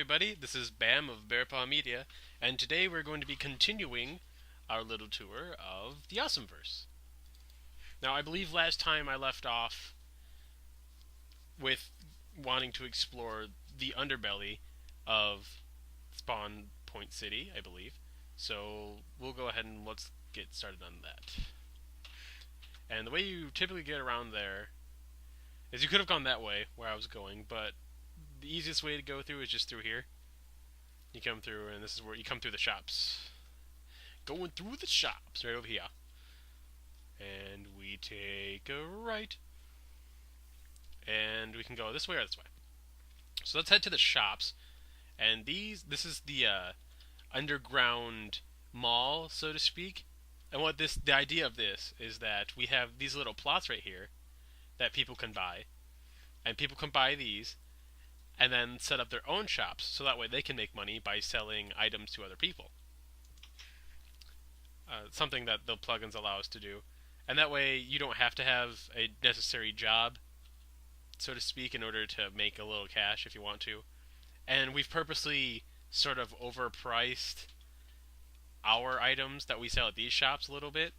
everybody, this is B.A.M of Bearpaw Media, and today we're going to be continuing our little tour of the Awesomeverse. Now, I believe last time I left off with wanting to explore the underbelly of Spawn Pointe City, I believe. So we'll go ahead and let's get started on that. And the way you typically get around there is you could have gone that way, where I was going, but the easiest way to go through is just through here. You come through, and this is where you come through the shops. Going through the shops, right over here. And we take a right. And we can go this way or this way. So let's head to the shops. And this is the underground mall, so to speak. And the idea of this is that we have these little plots right here that people can buy. And people can buy these and then set up their own shops, so that way they can make money by selling items to other people. Something that the plugins allow us to do. And that way you don't have to have a necessary job, so to speak, in order to make a little cash if you want to. And we've purposely sort of overpriced our items that we sell at these shops a little bit,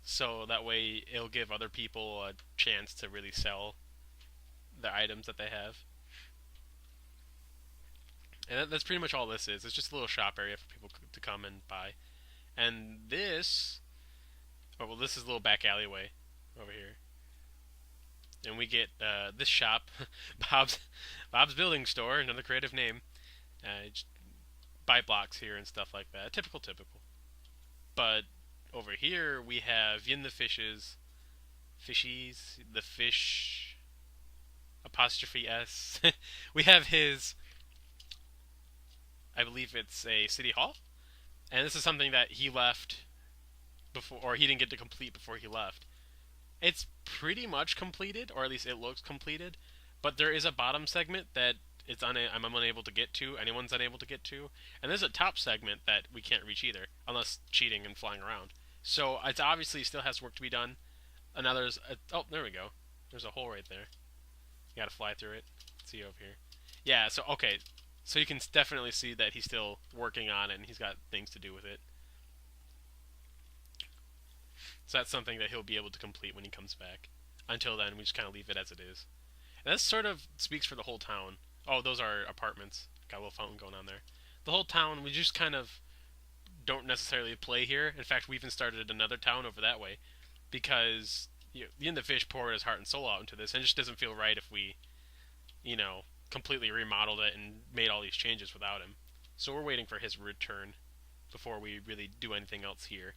so that way it'll give other people a chance to really sell the items that they have. And that's pretty much all this is. It's just a little shop area for people to come and buy. And this is a little back alleyway over here. And we get this shop, Bob's Building Store, another creative name. Just buy blocks here and stuff like that. Typical. But over here we have Yin the Fishies, the fish, apostrophe S. We have his, I believe it's a city hall, and this is something that he left before, or he didn't get to complete before he left. It's pretty much completed, or at least it looks completed, but there is a bottom segment that I'm unable to get to, anyone's unable to get to, and there's a top segment that we can't reach either, unless cheating and flying around. So it obviously still has work to be done. And now oh, there we go. There's a hole right there. You gotta fly through it. Let's see over here. Yeah, so, okay. So you can definitely see that he's still working on it, and he's got things to do with it. So that's something that he'll be able to complete when he comes back. Until then, we just kind of leave it as it is. And this sort of speaks for the whole town. Oh, those are apartments. Got a little fountain going on there. The whole town, we just kind of don't necessarily play here. In fact, we even started another town over that way. Because the Fish poured his heart and soul out into this, and it just doesn't feel right if we, completely remodeled it and made all these changes without him. So we're waiting for his return before we really do anything else here.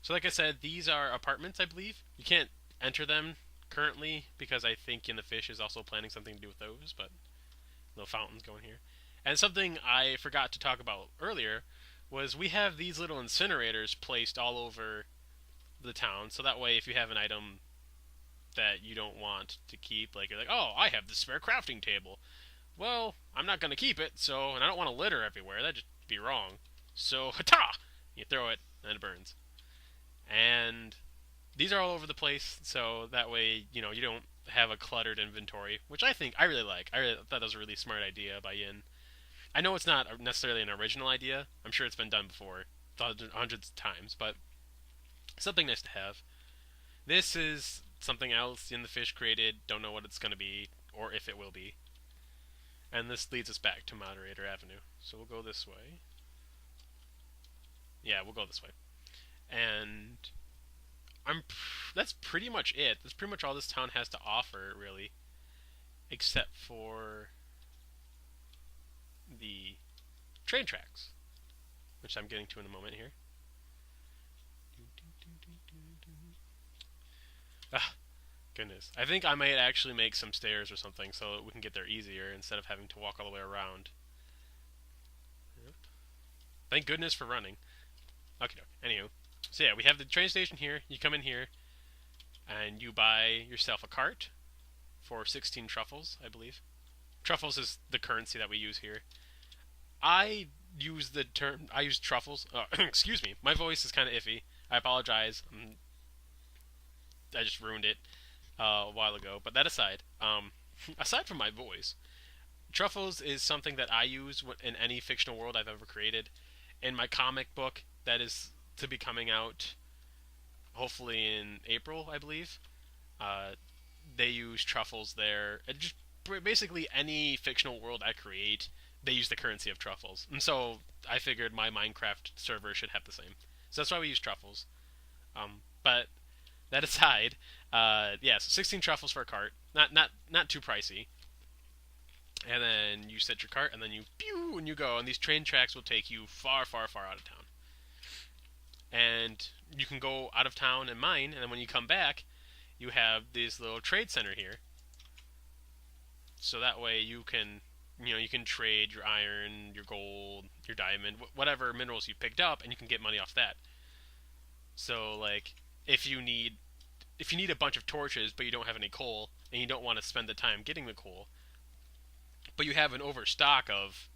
So like I said, these are apartments, I believe. You can't enter them currently because I think the Fish is also planning something to do with those, but little fountains going here. And something I forgot to talk about earlier was we have these little incinerators placed all over the town, so that way if you have an item that you don't want to keep, like you're like, oh, I have this spare crafting table. Well, I'm not going to keep it, and I don't want to litter everywhere. That'd just be wrong. So, ha-ta! You throw it, and it burns. And these are all over the place, so that way, you don't have a cluttered inventory, which I really like. I really thought that was a really smart idea by Yin. I know it's not necessarily an original idea. I'm sure it's been done before, hundreds of times, but something nice to have. This is something else Yin the Fish created. Don't know what it's going to be, or if it will be. And this leads us back to Moderator Avenue. So we'll go this way. Yeah, we'll go this way. And that's pretty much it. That's pretty much all this town has to offer, really. Except for the train tracks, which I'm getting to in a moment here. Ah, goodness. I think I might actually make some stairs or something so we can get there easier instead of having to walk all the way around. Yep. Thank goodness for running. Okay, anywho. So yeah, we have the train station here. You come in here, and you buy yourself a cart for 16 truffles, I believe. Truffles is the currency that we use here. I use truffles. Excuse me. My voice is kind of iffy. I apologize. I just ruined it a while ago. But that aside, aside from my voice, truffles is something that I use in any fictional world I've ever created. In my comic book that is to be coming out hopefully in April, I believe. Uh, they use truffles there. Just basically any fictional world I create, they use the currency of truffles. And so I figured my Minecraft server should have the same. So that's why we use truffles. But that aside, yeah, so 16 truffles for a cart. Not too pricey. And then you set your cart, and then you pew, and you go. And these train tracks will take you far, far, far out of town. And you can go out of town and mine, and then when you come back, you have this little trade center here. So that way you can, you can trade your iron, your gold, your diamond, whatever minerals you picked up, and you can get money off that. So like, if you need a bunch of torches, but you don't have any coal, and you don't want to spend the time getting the coal, but you have an overstock of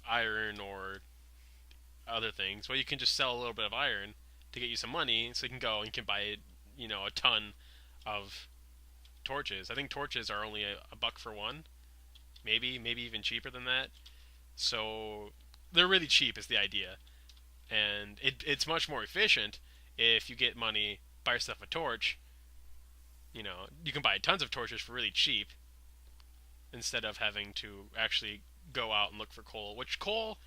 iron or other things, well, you can just sell a little bit of iron to get you some money, so you can go and you can buy, a ton of torches. I think torches are only a buck for one, maybe even cheaper than that. So they're really cheap is the idea, and it's much more efficient if you get money, buy yourself a torch. You can buy tons of torches for really cheap instead of having to actually go out and look for coal, which coal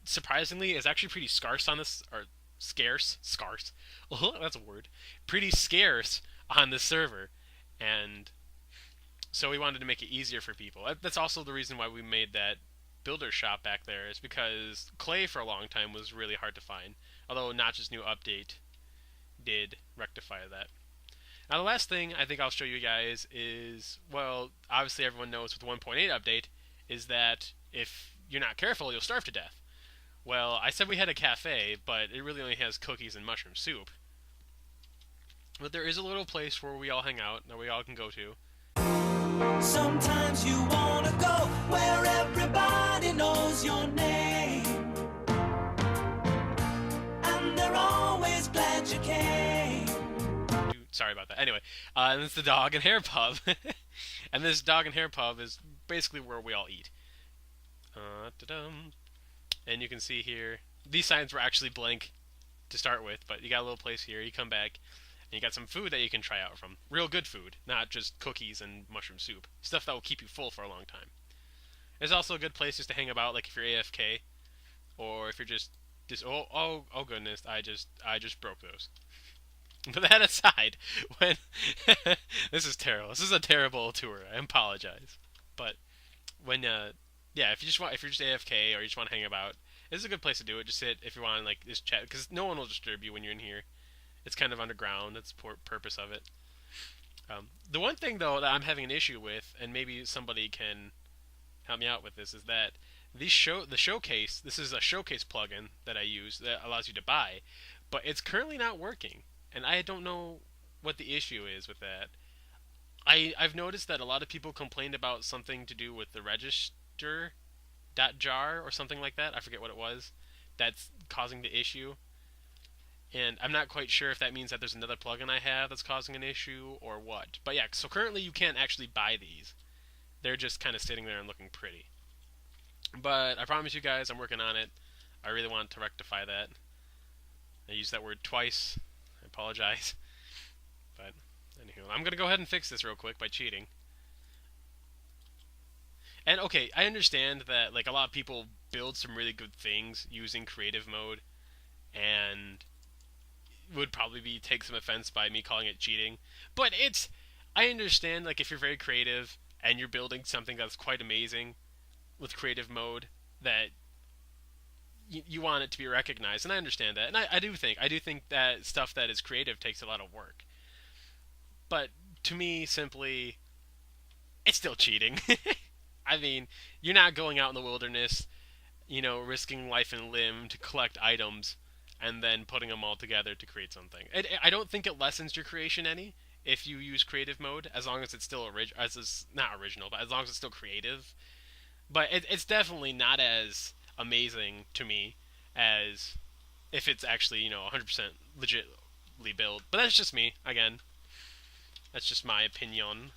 surprisingly is actually pretty scarce on this, or scarce. That's a word. Pretty scarce on this server, and so we wanted to make it easier for people. That's also the reason why we made that builder shop back there, is because clay for a long time was really hard to find. Although Notch's new update did rectify that. Now the last thing I think I'll show you guys is, well, obviously everyone knows with the 1.8 update, is that if you're not careful, you'll starve to death. Well, I said we had a cafe, but it really only has cookies and mushroom soup. But there is a little place where we all hang out, that we all can go to. Sometimes you wanna go where everybody knows your name, and they're always glad you came. Sorry about that. Anyway, and it's the Dog and Hair Pub. And this Dog and Hair Pub is basically where we all eat. And you can see here, these signs were actually blank to start with, but you got a little place here. You come back, and you got some food that you can try out from. Real good food, not just cookies and mushroom soup. Stuff that will keep you full for a long time. It's also a good place just to hang about, like if you're AFK, or if you're just oh goodness, I just broke those. But that aside, when this is terrible. This is a terrible tour. I apologize. But when yeah, if you're just AFK or you just want to hang about, this is a good place to do it. Just sit if you want, like, just chat, because no one will disturb you when you're in here. It's kind of underground. That's the purpose of it. The one thing though that I'm having an issue with, and maybe somebody can help me out with this, is that the showcase. This is a showcase plugin that I use that allows you to buy, but it's currently not working. And I don't know what the issue is with that. I've noticed that a lot of people complained about something to do with the register.jar or something like that. I forget what it was that's causing the issue. And I'm not quite sure if that means that there's another plugin I have that's causing an issue or what. But yeah, so currently you can't actually buy these. They're just kind of sitting there and looking pretty. But I promise you guys, I'm working on it. I really want to rectify that. I used that word twice. I apologize. But anywho, I'm going to go ahead and fix this real quick by cheating. And okay, I understand that like a lot of people build some really good things using creative mode, and would probably take some offense by me calling it cheating. But I understand, like, if you're very creative and you're building something that's quite amazing with creative mode, that you want it to be recognized, and I understand that. And I do think that stuff that is creative takes a lot of work. But to me, simply, it's still cheating. I mean, you're not going out in the wilderness, risking life and limb to collect items and then putting them all together to create something. I don't think it lessens your creation any if you use creative mode, as long as it's still not original, but as long as it's still creative. But it's definitely not as amazing to me as if it's actually 100% legitly built. But that's just me. Again, that's just my opinion.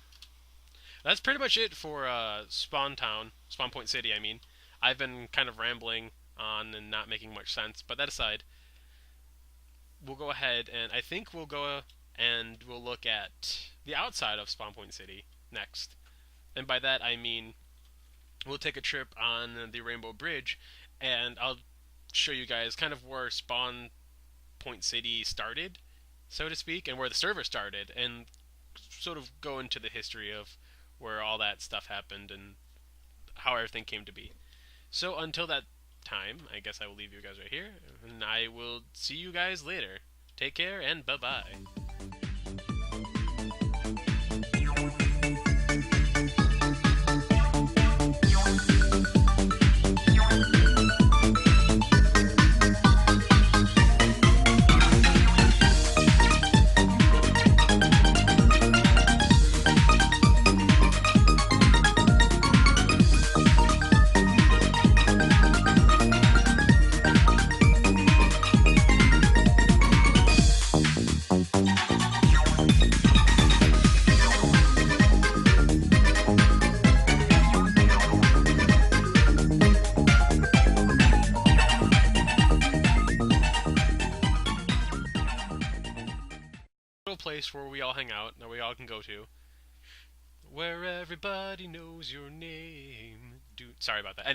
That's pretty much it for Spawn Point City. I mean, I've been kind of rambling on and not making much sense, but that aside, we'll go ahead and I think we'll go and we'll look at the outside of Spawn Point City next. And by that I mean we'll take a trip on the Rainbow Bridge, and I'll show you guys kind of where Spawn Point City started, so to speak, and where the server started, and sort of go into the history of where all that stuff happened and how everything came to be. So until that time, I guess I will leave you guys right here, and I will see you guys later. Take care, and bye-bye. Little place where we all hang out, that we all can go to, where everybody knows your name. Dude, sorry about that.